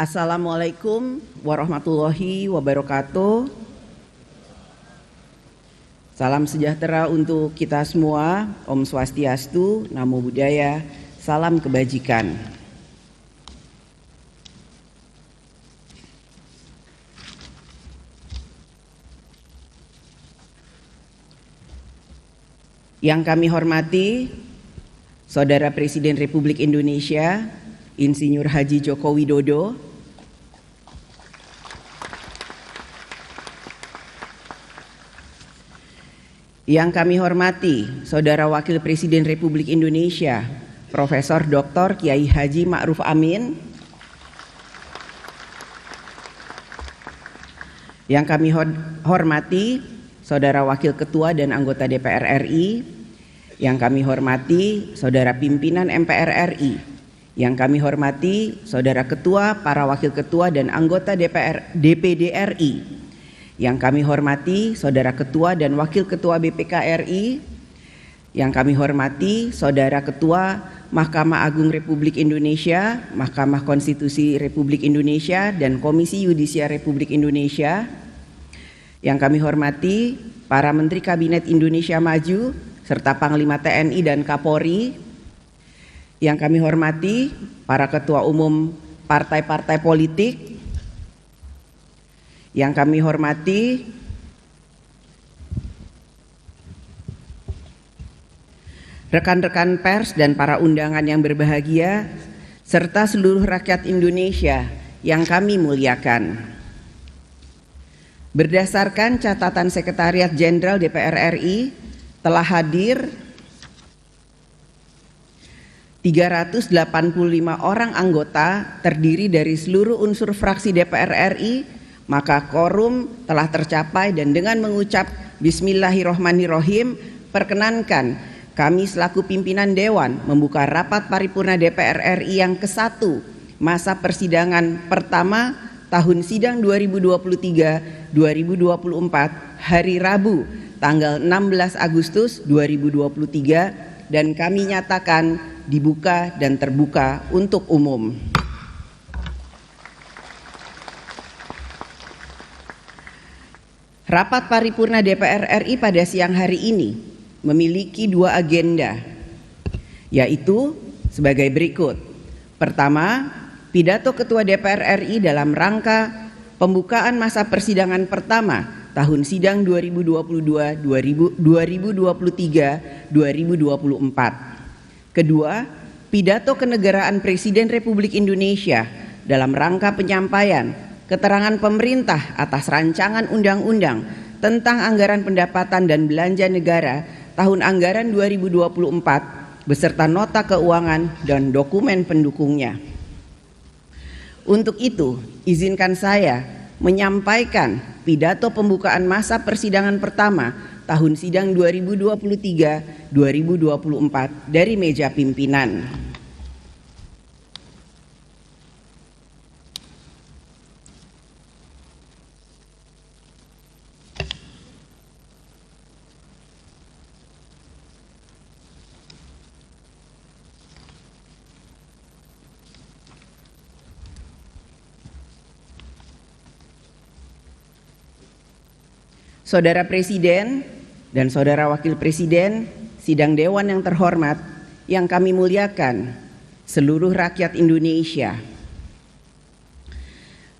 Assalamualaikum warahmatullahi wabarakatuh. Salam sejahtera untuk kita semua. Om Swastiastu, Namo Buddhaya, salam kebajikan. Yang kami hormati Saudara Presiden Republik Indonesia Insinyur Haji Joko Widodo, yang kami hormati Saudara Wakil Presiden Republik Indonesia Profesor Dr. Kiai Haji Ma'ruf Amin, yang kami hormati Saudara Wakil Ketua dan anggota DPR RI, yang kami hormati Saudara Pimpinan MPR RI, yang kami hormati Saudara Ketua, para Wakil Ketua dan anggota DPD RI, yang kami hormati Saudara Ketua dan Wakil Ketua BPK RI, yang kami hormati Saudara Ketua Mahkamah Agung Republik Indonesia, Mahkamah Konstitusi Republik Indonesia, dan Komisi Yudisial Republik Indonesia, yang kami hormati para Menteri Kabinet Indonesia Maju, serta Panglima TNI dan Kapolri, yang kami hormati para Ketua Umum partai-partai politik, yang kami hormati rekan-rekan pers dan para undangan yang berbahagia, serta seluruh rakyat Indonesia yang kami muliakan. Berdasarkan catatan Sekretariat Jenderal DPR RI, telah hadir 385 orang anggota terdiri dari seluruh unsur fraksi DPR RI, maka quorum telah tercapai, dan dengan mengucap Bismillahirrohmanirrohim, perkenankan kami selaku pimpinan Dewan membuka rapat paripurna DPR RI yang ke-1 masa persidangan pertama tahun sidang 2023-2024 hari Rabu tanggal 16 Agustus 2023, dan kami nyatakan dibuka dan terbuka untuk umum. Rapat paripurna DPR RI pada siang hari ini memiliki dua agenda, yaitu sebagai berikut. Pertama, pidato Ketua DPR RI dalam rangka pembukaan masa persidangan pertama tahun sidang 2022-2023-2024. Kedua, pidato kenegaraan Presiden Republik Indonesia dalam rangka penyampaian keterangan pemerintah atas rancangan undang-undang tentang anggaran pendapatan dan belanja negara tahun anggaran 2024 beserta nota keuangan dan dokumen pendukungnya. Untuk itu, izinkan saya menyampaikan pidato pembukaan masa persidangan pertama tahun sidang 2023-2024 dari meja pimpinan. Saudara Presiden dan Saudara Wakil Presiden, sidang Dewan yang terhormat, yang kami muliakan, seluruh rakyat Indonesia.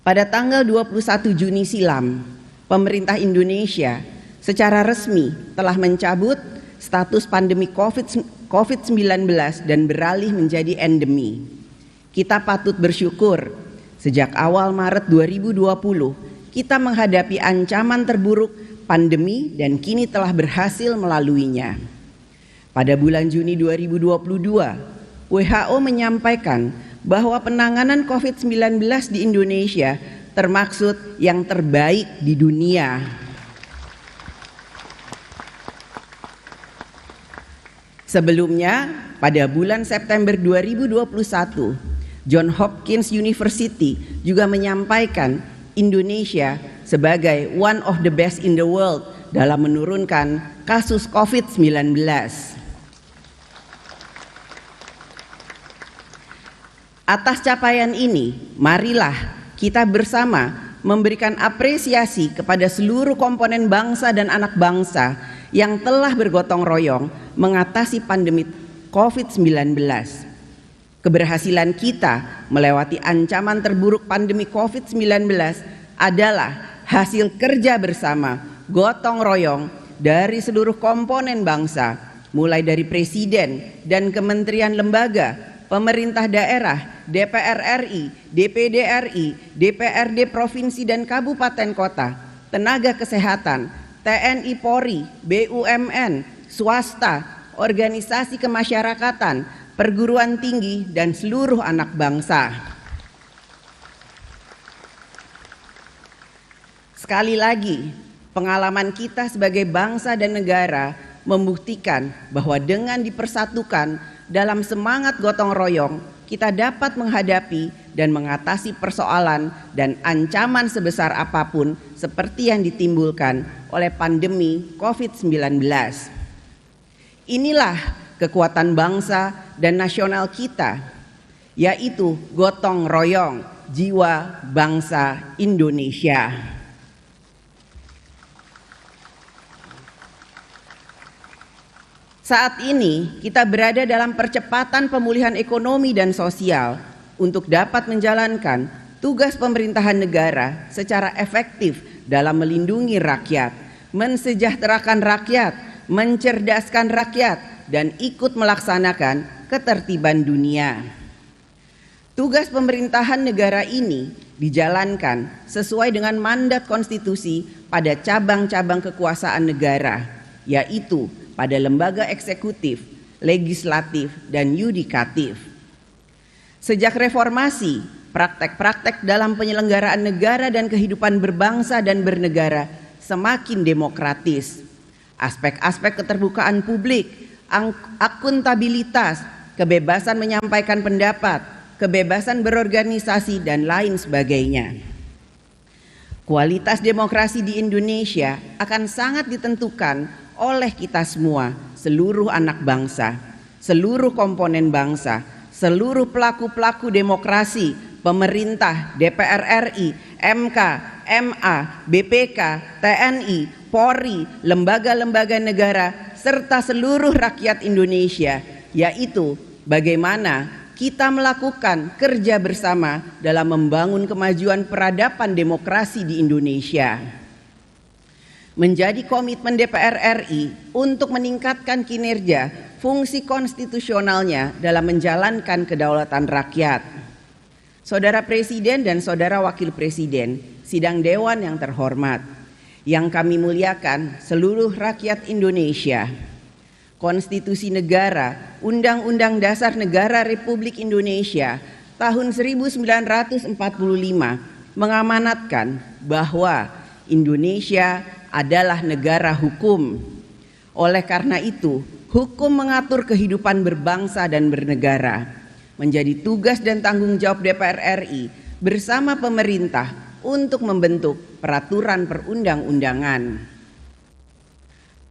Pada tanggal 21 Juni silam, pemerintah Indonesia secara resmi telah mencabut status pandemi COVID-19 dan beralih menjadi endemi. Kita patut bersyukur sejak awal Maret 2020 kita menghadapi ancaman terburuk pandemi dan kini telah berhasil melaluinya. Pada bulan Juni 2022, WHO menyampaikan bahwa penanganan COVID-19 di Indonesia termaksud yang terbaik di dunia. Sebelumnya, pada bulan September 2021, Johns Hopkins University juga menyampaikan Indonesia sebagai one of the best in the world dalam menurunkan kasus COVID-19. Atas capaian ini, marilah kita bersama memberikan apresiasi kepada seluruh komponen bangsa dan anak bangsa yang telah bergotong royong mengatasi pandemi COVID-19. Keberhasilan kita melewati ancaman terburuk pandemi COVID-19 adalah hasil kerja bersama, gotong royong dari seluruh komponen bangsa, mulai dari Presiden dan kementerian lembaga, pemerintah daerah, DPR RI, DPD RI, DPRD provinsi dan kabupaten kota, tenaga kesehatan, TNI Polri, BUMN, swasta, organisasi kemasyarakatan, perguruan tinggi, dan seluruh anak bangsa. Sekali lagi, pengalaman kita sebagai bangsa dan negara membuktikan bahwa dengan dipersatukan dalam semangat gotong royong, kita dapat menghadapi dan mengatasi persoalan dan ancaman sebesar apapun seperti yang ditimbulkan oleh pandemi COVID-19. Inilah kekuatan bangsa dan nasional kita, yaitu gotong royong jiwa bangsa Indonesia. Saat ini kita berada dalam percepatan pemulihan ekonomi dan sosial untuk dapat menjalankan tugas pemerintahan negara secara efektif dalam melindungi rakyat, mensejahterakan rakyat, mencerdaskan rakyat, dan ikut melaksanakan ketertiban dunia. Tugas pemerintahan negara ini dijalankan sesuai dengan mandat konstitusi pada cabang-cabang kekuasaan negara, yaitu pada lembaga eksekutif, legislatif, dan yudikatif. Sejak reformasi, praktek-praktek dalam penyelenggaraan negara dan kehidupan berbangsa dan bernegara semakin demokratis. Aspek-aspek keterbukaan publik, akuntabilitas, kebebasan menyampaikan pendapat, kebebasan berorganisasi, dan lain sebagainya. Kualitas demokrasi di Indonesia akan sangat ditentukan oleh kita semua, seluruh anak bangsa, seluruh komponen bangsa, seluruh pelaku-pelaku demokrasi, pemerintah, DPR RI, MK, MA, BPK, TNI, Polri, lembaga-lembaga negara, serta seluruh rakyat Indonesia, yaitu bagaimana kita melakukan kerja bersama dalam membangun kemajuan peradaban demokrasi di Indonesia. Menjadi komitmen DPR RI untuk meningkatkan kinerja fungsi konstitusionalnya dalam menjalankan kedaulatan rakyat. Saudara Presiden dan Saudara Wakil Presiden, sidang Dewan yang terhormat, yang kami muliakan seluruh rakyat Indonesia, Konstitusi Negara, Undang-Undang Dasar Negara Republik Indonesia tahun 1945 mengamanatkan bahwa Indonesia adalah negara hukum. Oleh karena itu, hukum mengatur kehidupan berbangsa dan bernegara. Menjadi tugas dan tanggung jawab DPR RI bersama pemerintah untuk membentuk peraturan perundang-undangan.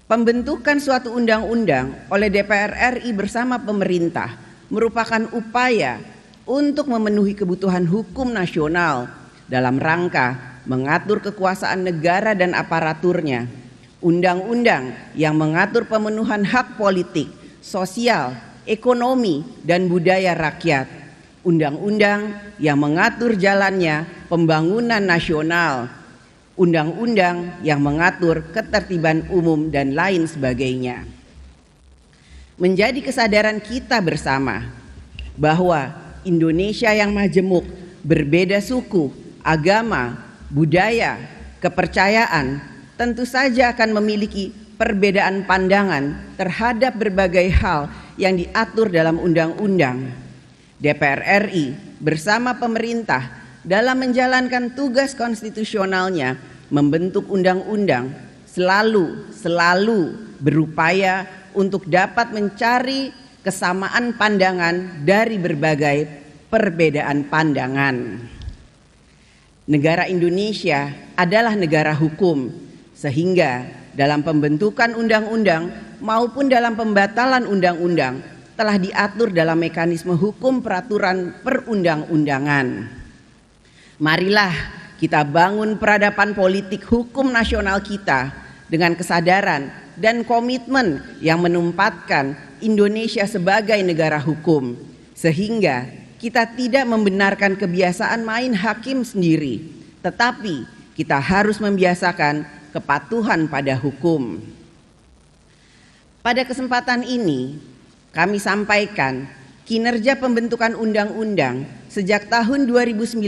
Pembentukan suatu undang-undang oleh DPR RI bersama pemerintah merupakan upaya untuk memenuhi kebutuhan hukum nasional dalam rangka mengatur kekuasaan negara dan aparaturnya, undang-undang yang mengatur pemenuhan hak politik, sosial, ekonomi, dan budaya rakyat, undang-undang yang mengatur jalannya pembangunan nasional, undang-undang yang mengatur ketertiban umum, dan lain sebagainya. Menjadi kesadaran kita bersama bahwa Indonesia yang majemuk, berbeda suku, agama, budaya, kepercayaan, tentu saja akan memiliki perbedaan pandangan terhadap berbagai hal yang diatur dalam undang-undang. DPR RI bersama pemerintah dalam menjalankan tugas konstitusionalnya membentuk undang-undang selalu berupaya untuk dapat mencari kesamaan pandangan dari berbagai perbedaan pandangan. Negara Indonesia adalah negara hukum, sehingga dalam pembentukan undang-undang maupun dalam pembatalan undang-undang telah diatur dalam mekanisme hukum peraturan perundang-undangan. Marilah kita bangun peradaban politik hukum nasional kita dengan kesadaran dan komitmen yang menempatkan Indonesia sebagai negara hukum, sehingga kita tidak membenarkan kebiasaan main hakim sendiri, tetapi kita harus membiasakan kepatuhan pada hukum. Pada kesempatan ini, kami sampaikan kinerja pembentukan undang-undang sejak tahun 2019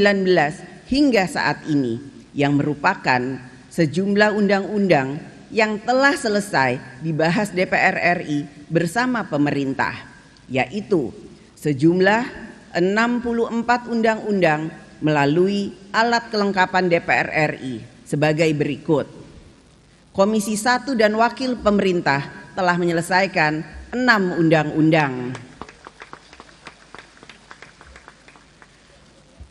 hingga saat ini, yang merupakan sejumlah undang-undang yang telah selesai dibahas DPR RI bersama pemerintah, yaitu sejumlah 64 undang-undang melalui alat kelengkapan DPR RI sebagai berikut. Komisi 1 dan Wakil Pemerintah telah menyelesaikan 6 undang-undang.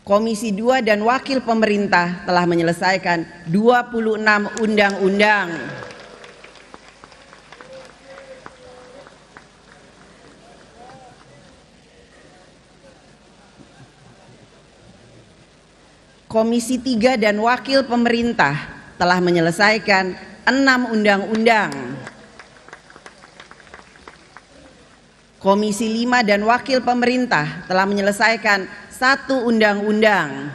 Komisi 2 dan Wakil Pemerintah telah menyelesaikan 26 undang-undang. Komisi 3 dan Wakil Pemerintah telah menyelesaikan 6 undang-undang. Komisi 5 dan Wakil Pemerintah telah menyelesaikan 1 undang-undang.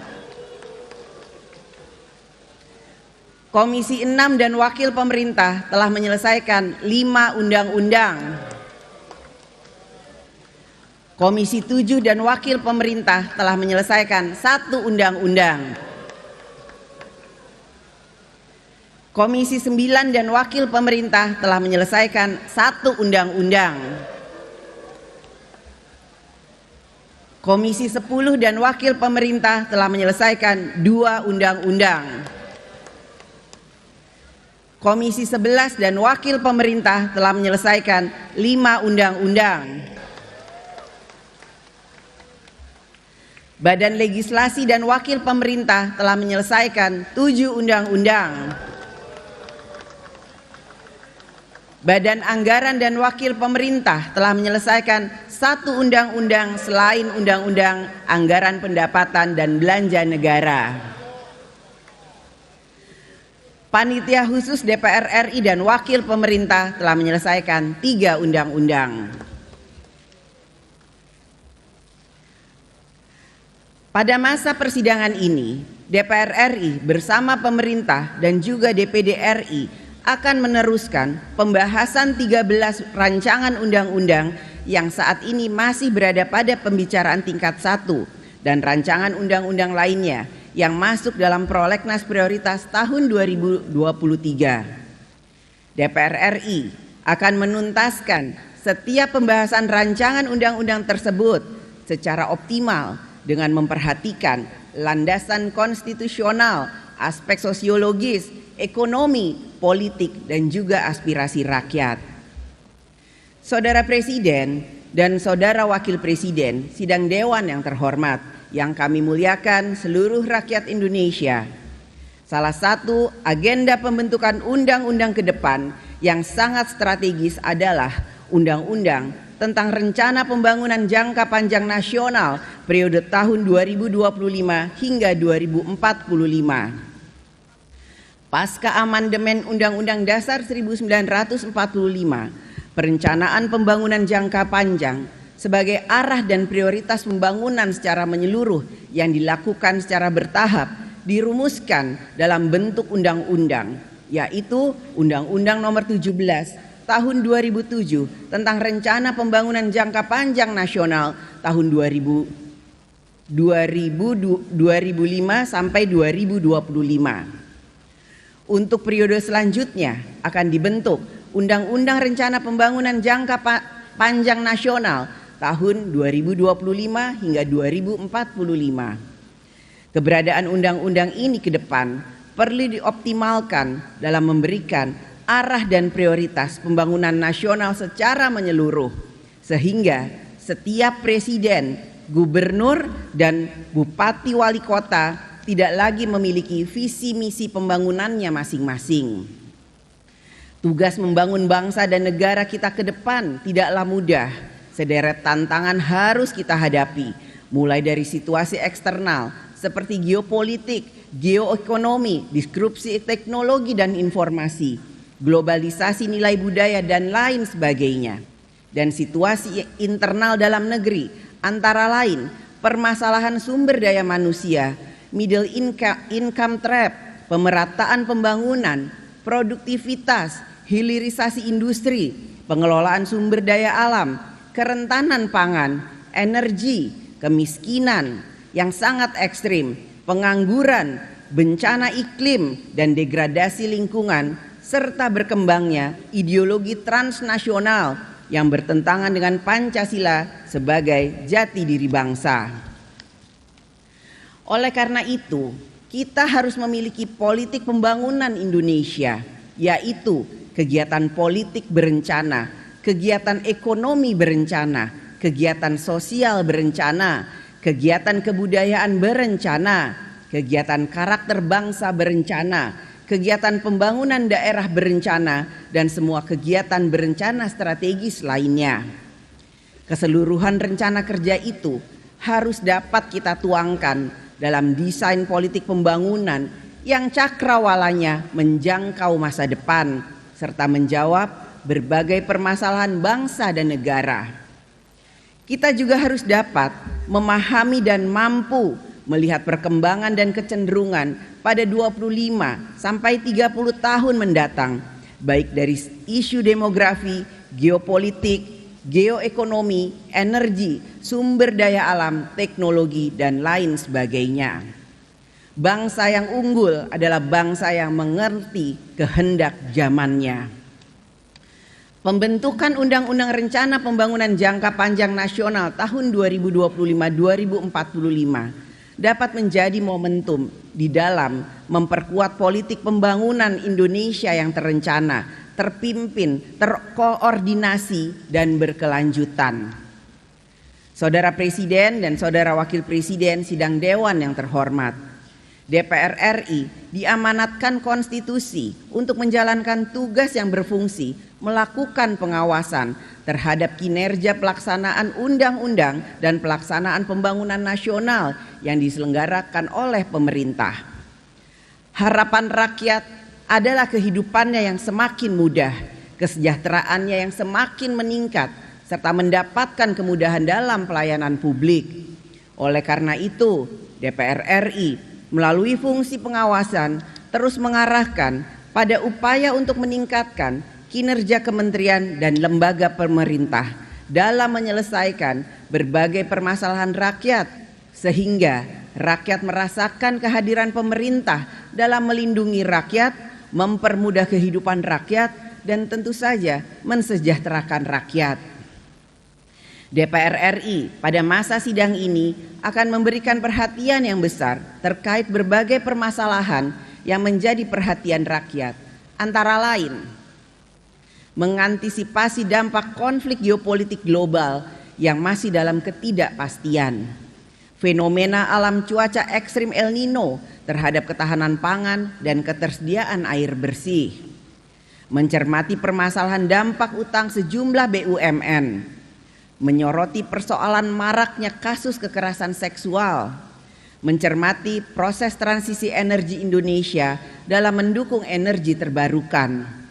Komisi 6 dan Wakil Pemerintah telah menyelesaikan 5 undang-undang. Komisi 7 dan Wakil Pemerintah telah menyelesaikan 1 undang-undang. Komisi 9 dan Wakil Pemerintah telah menyelesaikan 1 undang-undang. Komisi 10 dan Wakil Pemerintah telah menyelesaikan 2 undang-undang. Komisi 11 dan Wakil Pemerintah telah menyelesaikan 5 undang-undang. Badan Legislasi dan Wakil Pemerintah telah menyelesaikan 7 undang-undang. Badan Anggaran dan Wakil Pemerintah telah menyelesaikan 1 undang-undang selain Undang-Undang Anggaran Pendapatan dan Belanja Negara. Panitia Khusus DPR RI dan Wakil Pemerintah telah menyelesaikan 3 undang-undang. Pada masa persidangan ini, DPR RI bersama pemerintah dan juga DPD RI akan meneruskan pembahasan 13 rancangan undang-undang yang saat ini masih berada pada pembicaraan tingkat 1 dan rancangan undang-undang lainnya yang masuk dalam prolegnas prioritas tahun 2023. DPR RI akan menuntaskan setiap pembahasan rancangan undang-undang tersebut secara optimal dengan memperhatikan landasan konstitusional, aspek sosiologis, ekonomi, politik, dan juga aspirasi rakyat. Saudara Presiden dan Saudara Wakil Presiden, Sidang Dewan yang terhormat, yang kami muliakan seluruh rakyat Indonesia. Salah satu agenda pembentukan undang-undang ke depan yang sangat strategis adalah undang-undang tentang rencana pembangunan jangka panjang nasional periode tahun 2025 hingga 2045. Pasca amandemen Undang-Undang Dasar 1945, perencanaan pembangunan jangka panjang sebagai arah dan prioritas pembangunan secara menyeluruh yang dilakukan secara bertahap dirumuskan dalam bentuk undang-undang, yaitu Undang-Undang Nomor 17 Tahun 2007 tentang Rencana Pembangunan Jangka Panjang Nasional tahun 2005 sampai 2025. Untuk periode selanjutnya akan dibentuk Undang-Undang Rencana Pembangunan Jangka Panjang Nasional tahun 2025 hingga 2045. Keberadaan undang-undang ini ke depan perlu dioptimalkan dalam memberikan arah dan prioritas pembangunan nasional secara menyeluruh, sehingga setiap presiden, gubernur, dan bupati wali kota tidak lagi memiliki visi misi pembangunannya masing-masing. Tugas membangun bangsa dan negara kita ke depan tidaklah mudah, sederet tantangan harus kita hadapi, mulai dari situasi eksternal seperti geopolitik, geoekonomi, disrupsi teknologi dan informasi, globalisasi nilai budaya dan lain sebagainya. Dan situasi internal dalam negeri antara lain permasalahan sumber daya manusia, middle income trap, pemerataan pembangunan, produktivitas, hilirisasi industri, pengelolaan sumber daya alam, kerentanan pangan, energi, kemiskinan yang sangat ekstrim, pengangguran, bencana iklim, dan degradasi lingkungan, serta berkembangnya ideologi transnasional yang bertentangan dengan Pancasila sebagai jati diri bangsa. Oleh karena itu, kita harus memiliki politik pembangunan Indonesia, yaitu kegiatan politik berencana, kegiatan ekonomi berencana, kegiatan sosial berencana, kegiatan kebudayaan berencana, kegiatan karakter bangsa berencana, kegiatan pembangunan daerah berencana, dan semua kegiatan berencana strategis lainnya. Keseluruhan rencana kerja itu harus dapat kita tuangkan dalam desain politik pembangunan yang cakrawalanya menjangkau masa depan serta menjawab berbagai permasalahan bangsa dan negara. Kita juga harus dapat memahami dan mampu melihat perkembangan dan kecenderungan pada 25 sampai 30 tahun mendatang, baik dari isu demografi, geopolitik, geoekonomi, energi, sumber daya alam, teknologi, dan lain sebagainya. Bangsa yang unggul adalah bangsa yang mengerti kehendak zamannya. Pembentukan Undang-Undang Rencana Pembangunan Jangka Panjang Nasional tahun 2025-2045 dapat menjadi momentum di dalam memperkuat politik pembangunan Indonesia yang terencana, terpimpin, terkoordinasi, dan berkelanjutan. Saudara Presiden dan Saudara Wakil Presiden Sidang Dewan yang terhormat, DPR RI diamanatkan konstitusi untuk menjalankan tugas yang berfungsi melakukan pengawasan terhadap kinerja pelaksanaan undang-undang dan pelaksanaan pembangunan nasional yang diselenggarakan oleh pemerintah. Harapan rakyat adalah kehidupannya yang semakin mudah, kesejahteraannya yang semakin meningkat, serta mendapatkan kemudahan dalam pelayanan publik. Oleh karena itu, DPR RI melalui fungsi pengawasan terus mengarahkan pada upaya untuk meningkatkan kinerja kementerian dan lembaga pemerintah dalam menyelesaikan berbagai permasalahan rakyat, sehingga rakyat merasakan kehadiran pemerintah dalam melindungi rakyat, mempermudah kehidupan rakyat, dan tentu saja mensejahterakan rakyat. DPR RI pada masa sidang ini akan memberikan perhatian yang besar terkait berbagai permasalahan yang menjadi perhatian rakyat, antara lain mengantisipasi dampak konflik geopolitik global yang masih dalam ketidakpastian, fenomena alam cuaca ekstrim El Nino terhadap ketahanan pangan dan ketersediaan air bersih, mencermati permasalahan dampak utang sejumlah BUMN, menyoroti persoalan maraknya kasus kekerasan seksual, mencermati proses transisi energi Indonesia dalam mendukung energi terbarukan,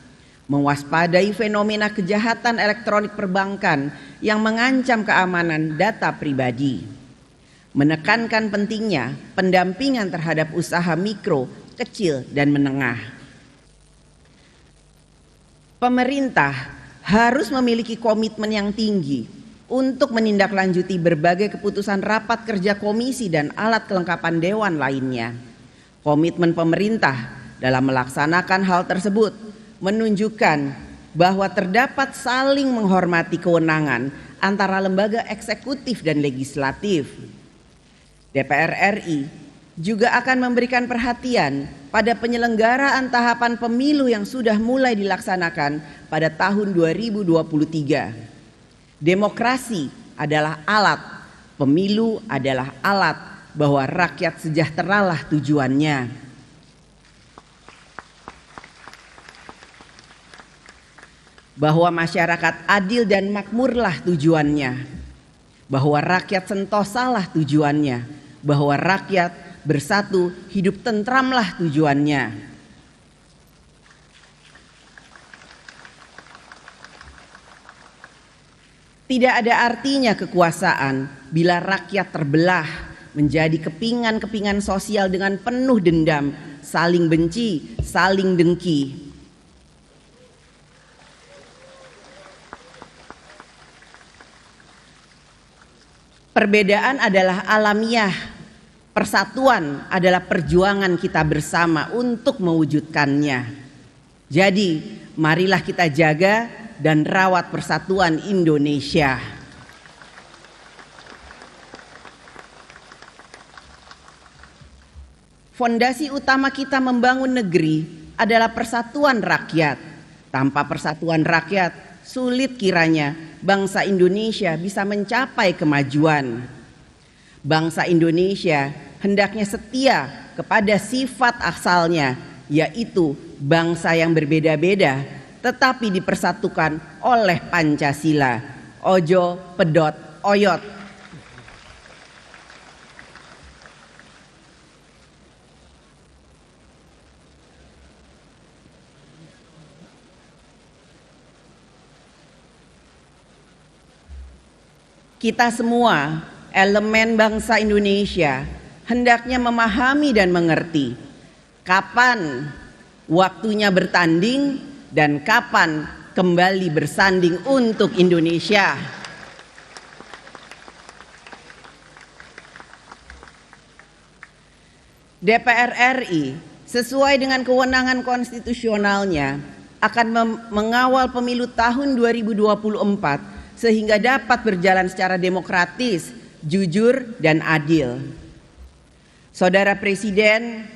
mewaspadai fenomena kejahatan elektronik perbankan yang mengancam keamanan data pribadi, menekankan pentingnya pendampingan terhadap usaha mikro, kecil, dan menengah. Pemerintah harus memiliki komitmen yang tinggi untuk menindaklanjuti berbagai keputusan rapat kerja komisi dan alat kelengkapan dewan lainnya. Komitmen pemerintah dalam melaksanakan hal tersebut menunjukkan bahwa terdapat saling menghormati kewenangan antara lembaga eksekutif dan legislatif. DPR RI juga akan memberikan perhatian pada penyelenggaraan tahapan pemilu yang sudah mulai dilaksanakan pada tahun 2023. Demokrasi adalah alat, pemilu adalah alat, bahwa rakyat sejahteralah tujuannya. bahwa masyarakat adil dan makmurlah tujuannya, bahwa rakyat sentosalah tujuannya, bahwa rakyat bersatu hidup tentramlah tujuannya. Tidak ada artinya kekuasaan bila rakyat terbelah menjadi kepingan-kepingan sosial dengan penuh dendam, saling benci, saling dengki. Perbedaan adalah alamiah, persatuan adalah perjuangan kita bersama untuk mewujudkannya. Jadi, marilah kita jaga dan rawat persatuan Indonesia. Fondasi utama kita membangun negeri adalah persatuan rakyat. Tanpa persatuan rakyat, sulit kiranya bangsa Indonesia bisa mencapai kemajuan. Bangsa Indonesia hendaknya setia kepada sifat asalnya, yaitu bangsa yang berbeda-beda tetapi dipersatukan oleh Pancasila. Ojo pedot oyot. Kita semua, elemen bangsa Indonesia, hendaknya memahami dan mengerti kapan waktunya bertanding dan kapan kembali bersanding untuk Indonesia. DPR RI sesuai dengan kewenangan konstitusionalnya akan mengawal pemilu tahun 2024 sehingga dapat berjalan secara demokratis, jujur, dan adil. Saudara Presiden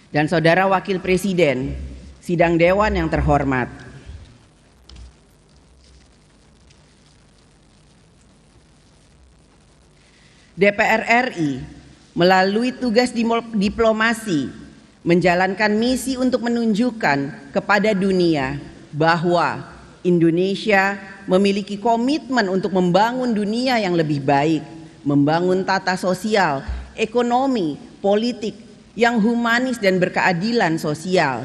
dan Saudara Wakil Presiden, sidang Dewan yang terhormat, DPR RI melalui tugas diplomasi menjalankan misi untuk menunjukkan kepada dunia bahwa Indonesia memiliki komitmen untuk membangun dunia yang lebih baik, membangun tata sosial, ekonomi, politik yang humanis dan berkeadilan sosial.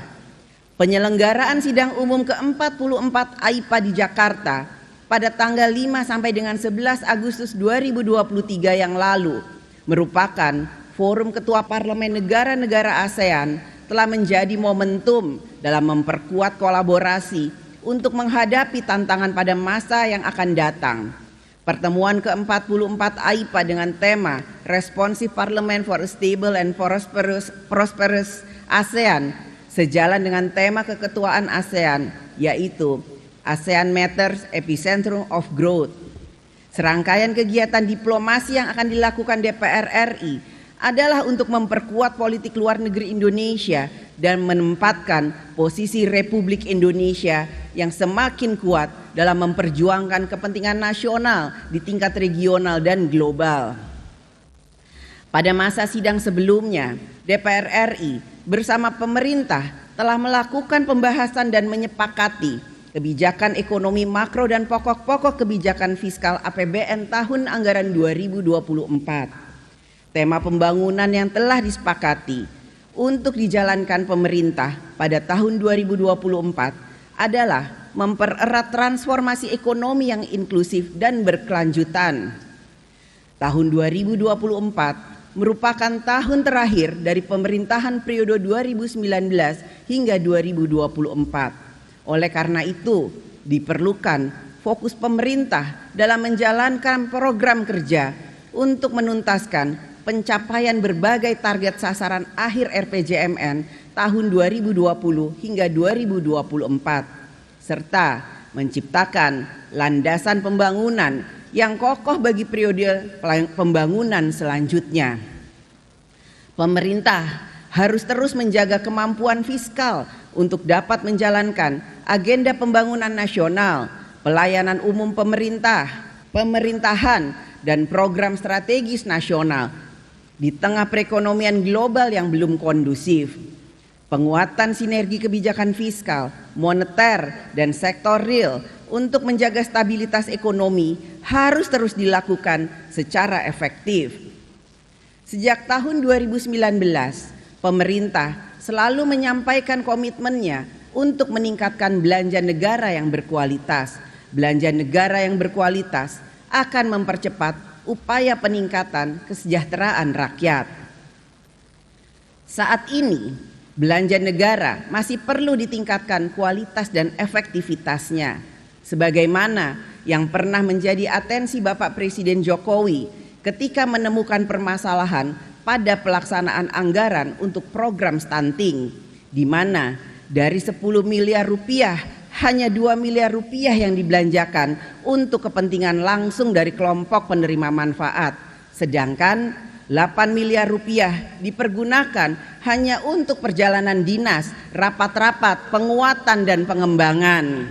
Penyelenggaraan sidang umum ke-44 AIPA di Jakarta pada tanggal 5 sampai dengan 11 Agustus 2023 yang lalu merupakan forum ketua parlemen negara-negara ASEAN telah menjadi momentum dalam memperkuat kolaborasi untuk menghadapi tantangan pada masa yang akan datang. Pertemuan ke-44 AIPA dengan tema Responsive Parliament for a Stable and Prosperous ASEAN sejalan dengan tema keketuaan ASEAN, yaitu ASEAN Matters Epicentrum of Growth. Serangkaian kegiatan diplomasi yang akan dilakukan DPR RI adalah untuk memperkuat politik luar negeri Indonesia dan menempatkan posisi Republik Indonesia yang semakin kuat dalam memperjuangkan kepentingan nasional di tingkat regional dan global. Pada masa sidang sebelumnya, DPR RI bersama pemerintah telah melakukan pembahasan dan menyepakati kebijakan ekonomi makro dan pokok-pokok kebijakan fiskal APBN tahun anggaran 2024. Tema pembangunan yang telah disepakati untuk dijalankan pemerintah pada tahun 2024 adalah mempererat transformasi ekonomi yang inklusif dan berkelanjutan. Tahun 2024 merupakan tahun terakhir dari pemerintahan periode 2019 hingga 2024. Oleh karena itu, diperlukan fokus pemerintah dalam menjalankan program kerja untuk menuntaskan pencapaian berbagai target sasaran akhir RPJMN tahun 2020 hingga 2024 serta menciptakan landasan pembangunan yang kokoh bagi periode pembangunan selanjutnya. Pemerintah harus terus menjaga kemampuan fiskal untuk dapat menjalankan agenda pembangunan nasional, pelayanan umum pemerintahan, dan program strategis nasional di tengah perekonomian global yang belum kondusif. Penguatan sinergi kebijakan fiskal moneter, dan sektor real untuk menjaga stabilitas ekonomi harus terus dilakukan secara efektif. Sejak tahun 2019, pemerintah selalu menyampaikan komitmennya untuk meningkatkan belanja negara yang berkualitas. Belanja negara yang berkualitas akan mempercepat upaya peningkatan kesejahteraan rakyat. Saat ini, belanja negara masih perlu ditingkatkan kualitas dan efektivitasnya, sebagaimana yang pernah menjadi atensi Bapak Presiden Jokowi ketika menemukan permasalahan pada pelaksanaan anggaran untuk program stunting, di mana dari 10 miliar rupiah hanya 2 miliar rupiah yang dibelanjakan untuk kepentingan langsung dari kelompok penerima manfaat, sedangkan 8 miliar rupiah dipergunakan hanya untuk perjalanan dinas, rapat-rapat, penguatan dan pengembangan.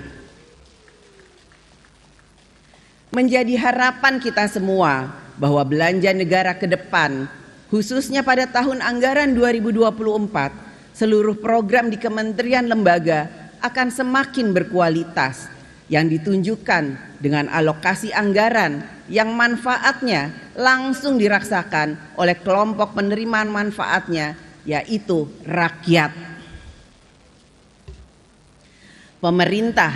Menjadi harapan kita semua bahwa belanja negara ke depan, khususnya pada tahun anggaran 2024, seluruh program di kementerian lembaga akan semakin berkualitas, yang ditunjukkan dengan alokasi anggaran yang manfaatnya langsung dirasakan oleh kelompok penerima manfaatnya, yaitu rakyat. Pemerintah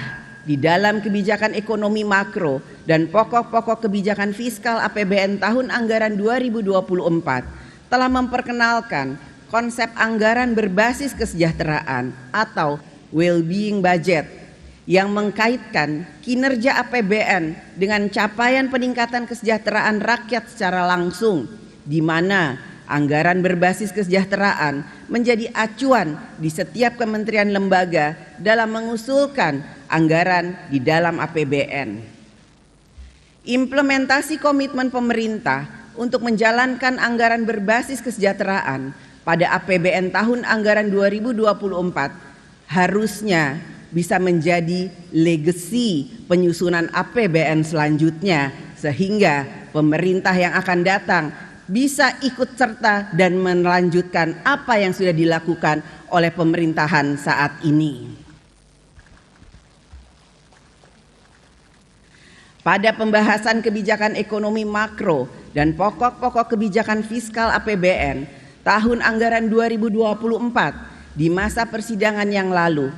di dalam kebijakan ekonomi makro dan pokok-pokok kebijakan fiskal APBN tahun anggaran 2024 telah memperkenalkan konsep anggaran berbasis kesejahteraan atau well-being budget yang mengkaitkan kinerja APBN dengan capaian peningkatan kesejahteraan rakyat secara langsung, di mana anggaran berbasis kesejahteraan menjadi acuan di setiap kementerian lembaga dalam mengusulkan anggaran di dalam APBN. Implementasi komitmen pemerintah untuk menjalankan anggaran berbasis kesejahteraan pada APBN tahun anggaran 2024 harusnya bisa menjadi legasi penyusunan APBN selanjutnya, sehingga pemerintah yang akan datang bisa ikut serta dan melanjutkan apa yang sudah dilakukan oleh pemerintahan saat ini. Pada pembahasan kebijakan ekonomi makro dan pokok-pokok kebijakan fiskal APBN tahun anggaran 2024 di masa persidangan yang lalu,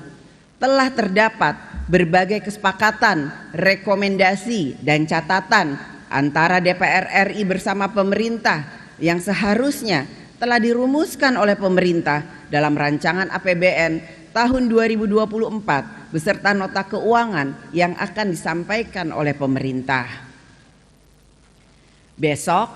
telah terdapat berbagai kesepakatan, rekomendasi, dan catatan antara DPR RI bersama pemerintah yang seharusnya telah dirumuskan oleh pemerintah dalam rancangan APBN tahun 2024 beserta nota keuangan yang akan disampaikan oleh pemerintah. Besok,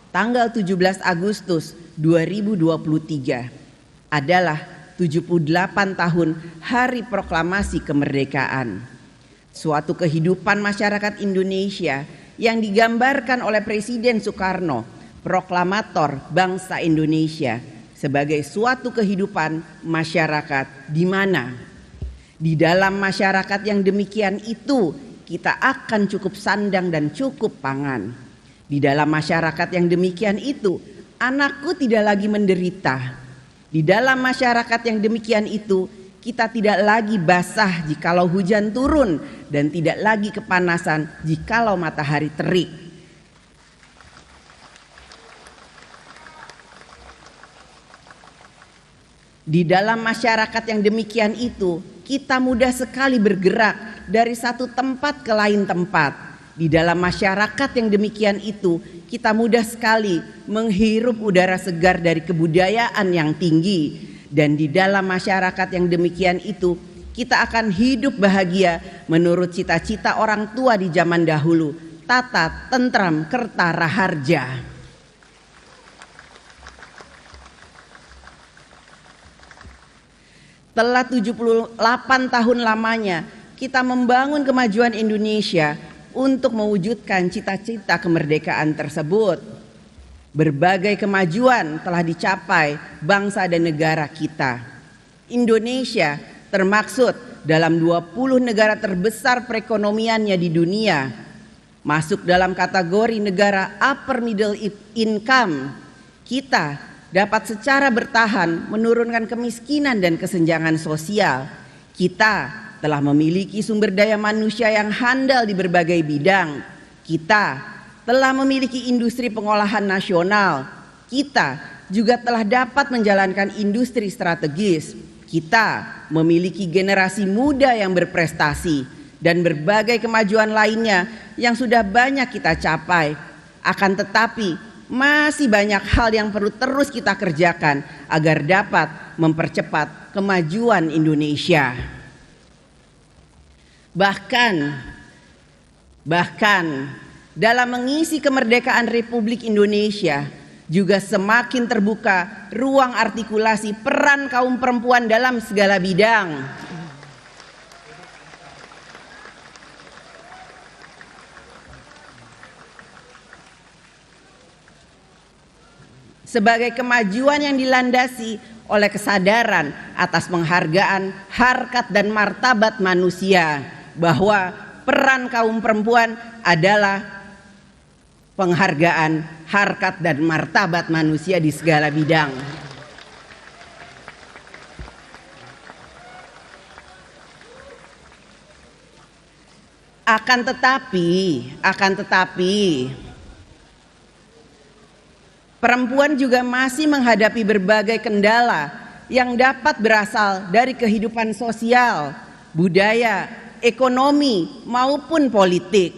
tanggal 17 Agustus 2023 adalah 78 tahun Hari Proklamasi Kemerdekaan. Suatu kehidupan masyarakat Indonesia yang digambarkan oleh Presiden Soekarno, proklamator bangsa Indonesia, sebagai suatu kehidupan masyarakat di mana di dalam masyarakat yang demikian itu kita akan cukup sandang dan cukup pangan. Di dalam masyarakat yang demikian itu anakku tidak lagi menderita. Di dalam masyarakat yang demikian itu, kita tidak lagi basah jikalau hujan turun dan tidak lagi kepanasan jikalau matahari terik. Di dalam masyarakat yang demikian itu, kita mudah sekali bergerak dari satu tempat ke lain tempat. Di dalam masyarakat yang demikian itu, kita mudah sekali menghirup udara segar dari kebudayaan yang tinggi. Dan di dalam masyarakat yang demikian itu, kita akan hidup bahagia menurut cita-cita orang tua di zaman dahulu, tata, tentram, kerta, raharja. Telah 78 tahun lamanya kita membangun kemajuan Indonesia untuk mewujudkan cita-cita kemerdekaan tersebut. Berbagai kemajuan telah dicapai bangsa dan negara kita. Indonesia termaksud dalam 20 negara terbesar perekonomiannya di dunia, masuk dalam kategori negara upper middle income. Kita dapat secara bertahan menurunkan kemiskinan dan kesenjangan sosial. Kita telah memiliki sumber daya manusia yang handal di berbagai bidang. Kita telah memiliki industri pengolahan nasional. Kita juga telah dapat menjalankan industri strategis. Kita memiliki generasi muda yang berprestasi dan berbagai kemajuan lainnya yang sudah banyak kita capai. Akan tetapi, masih banyak hal yang perlu terus kita kerjakan agar dapat mempercepat kemajuan Indonesia. Bahkan dalam mengisi kemerdekaan Republik Indonesia juga semakin terbuka ruang artikulasi peran kaum perempuan dalam segala bidang. Sebagai kemajuan yang dilandasi oleh kesadaran atas penghargaan harkat dan martabat manusia, bahwa peran kaum perempuan adalah penghargaan harkat dan martabat manusia di segala bidang. Akan tetapi perempuan juga masih menghadapi berbagai kendala yang dapat berasal dari kehidupan sosial, budaya, ekonomi, maupun politik.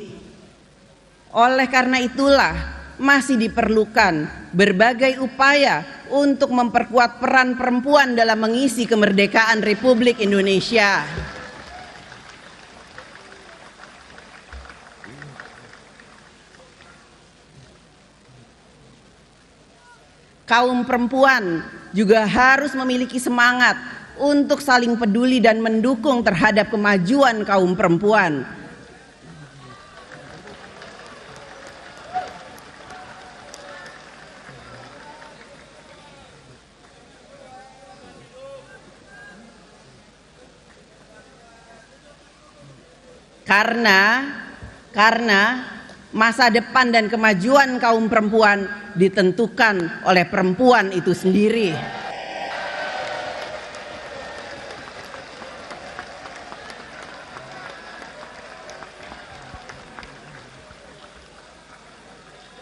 Oleh karena itulah masih diperlukan berbagai upaya untuk memperkuat peran perempuan dalam mengisi kemerdekaan Republik Indonesia. Kaum perempuan juga harus memiliki semangat untuk saling peduli dan mendukung terhadap kemajuan kaum perempuan. Karena masa depan dan kemajuan kaum perempuan ditentukan oleh perempuan itu sendiri.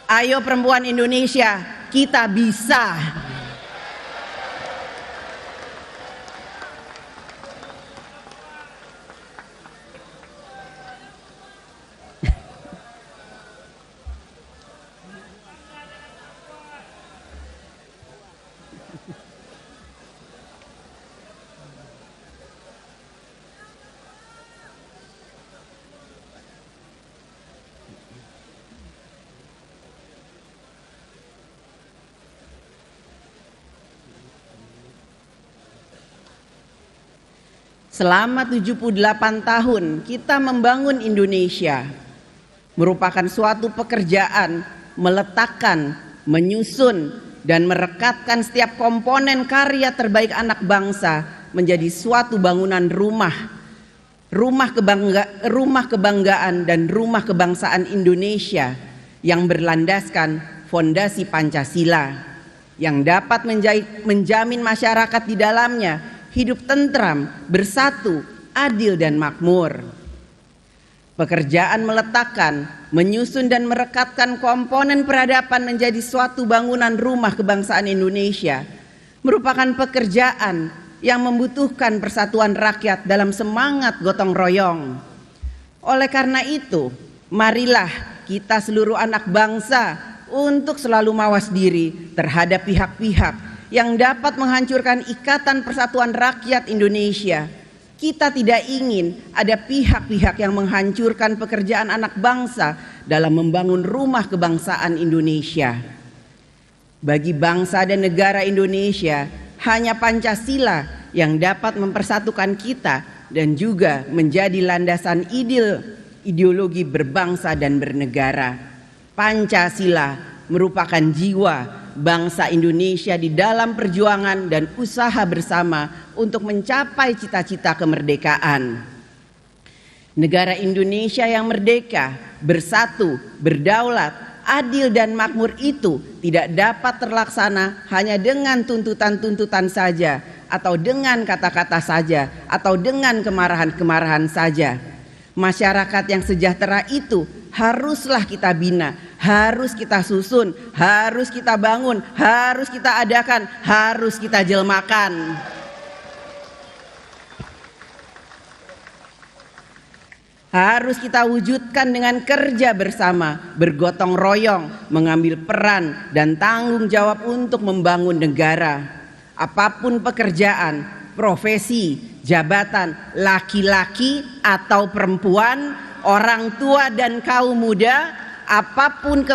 Ayo perempuan Indonesia, kita bisa. Selama 78 tahun kita membangun Indonesia, merupakan suatu pekerjaan meletakkan, menyusun, dan merekatkan setiap komponen karya terbaik anak bangsa menjadi suatu bangunan rumah kebanggaan dan rumah kebangsaan Indonesia yang berlandaskan fondasi Pancasila, yang dapat menjamin masyarakat di dalamnya hidup tentram, bersatu, adil, dan makmur. Pekerjaan meletakkan, menyusun, dan merekatkan komponen peradaban menjadi suatu bangunan rumah kebangsaan Indonesia merupakan pekerjaan yang membutuhkan persatuan rakyat dalam semangat gotong royong. Oleh karena itu, marilah kita seluruh anak bangsa untuk selalu mawas diri terhadap pihak-pihak yang dapat menghancurkan ikatan persatuan rakyat Indonesia. Kita tidak ingin ada pihak-pihak yang menghancurkan pekerjaan anak bangsa dalam membangun rumah kebangsaan Indonesia. Bagi bangsa dan negara Indonesia, hanya Pancasila yang dapat mempersatukan kita dan juga menjadi landasan ideologi berbangsa dan bernegara. Pancasila merupakan jiwa bangsa Indonesia di dalam perjuangan dan usaha bersama untuk mencapai cita-cita kemerdekaan. Negara Indonesia yang merdeka, bersatu, berdaulat, adil, dan makmur itu tidak dapat terlaksana hanya dengan tuntutan-tuntutan saja atau dengan kata-kata saja, atau dengan kemarahan-kemarahan saja. Masyarakat yang sejahtera itu haruslah kita bina, harus kita susun, harus kita bangun, harus kita adakan, harus kita jelmakan. Harus kita wujudkan dengan kerja bersama, bergotong royong, mengambil peran dan tanggung jawab untuk membangun negara. Apapun pekerjaan, profesi, jabatan, laki-laki atau perempuan, orang tua dan kaum muda, apapun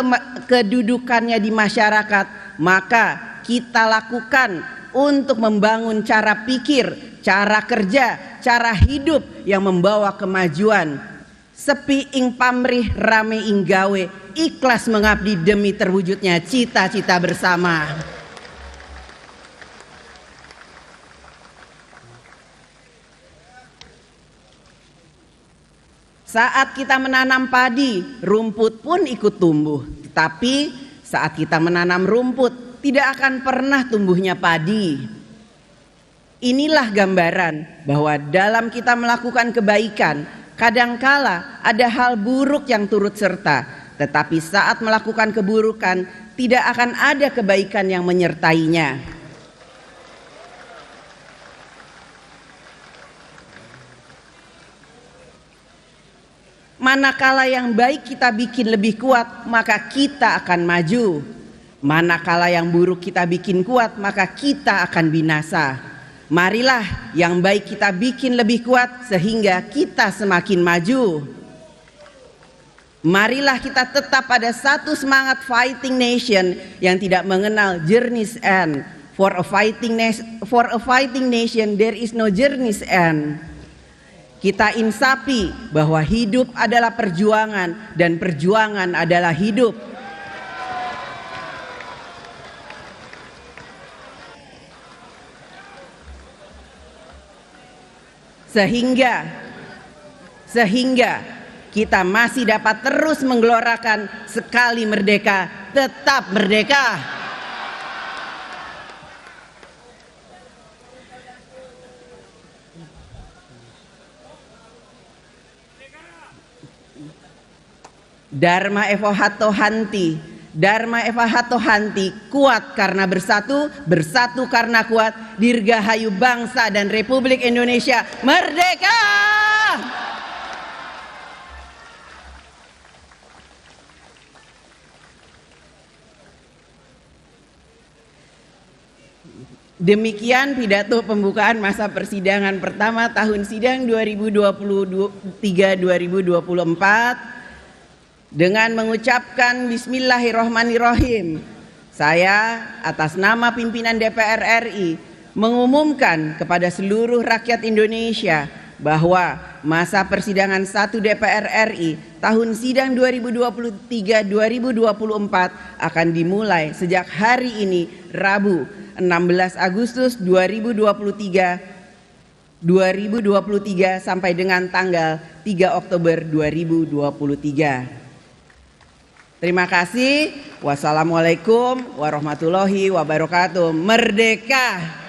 kedudukannya di masyarakat, maka kita lakukan untuk membangun cara pikir, cara kerja, cara hidup yang membawa kemajuan. Sepi ing pamrih rame ing gawe, ikhlas mengabdi demi terwujudnya cita-cita bersama. Saat kita menanam padi, rumput pun ikut tumbuh. Tetapi saat kita menanam rumput, tidak akan pernah tumbuhnya padi. Inilah gambaran bahwa dalam kita melakukan kebaikan, kadangkala ada hal buruk yang turut serta, tetapi saat melakukan keburukan tidak akan ada kebaikan yang menyertainya. Manakala yang baik kita bikin lebih kuat, maka kita akan maju. Manakala yang buruk kita bikin kuat, maka kita akan binasa. Marilah yang baik kita bikin lebih kuat sehingga kita semakin maju. Marilah kita tetap pada satu semangat fighting nation yang tidak mengenal journey's end. For a fighting nation there is no journey's end. Kita insapi bahwa hidup adalah perjuangan dan perjuangan adalah hidup. Sehingga kita masih dapat terus menggelorakan sekali merdeka, tetap merdeka. Dharma Eva Hatto Hanti, Dharma Eva Hatto Hanti, kuat karena bersatu, bersatu karena kuat. Dirgahayu bangsa dan Republik Indonesia merdeka. Demikian pidato pembukaan masa persidangan pertama tahun sidang 2023-2024. Dengan mengucapkan Bismillahirrohmanirrohim, saya atas nama pimpinan DPR RI mengumumkan kepada seluruh rakyat Indonesia bahwa masa persidangan 1 DPR RI tahun sidang 2023-2024 akan dimulai sejak hari ini, Rabu 16 Agustus 2023 sampai dengan tanggal 3 Oktober 2023. Terima kasih. Wassalamualaikum warahmatullahi wabarakatuh. Merdeka!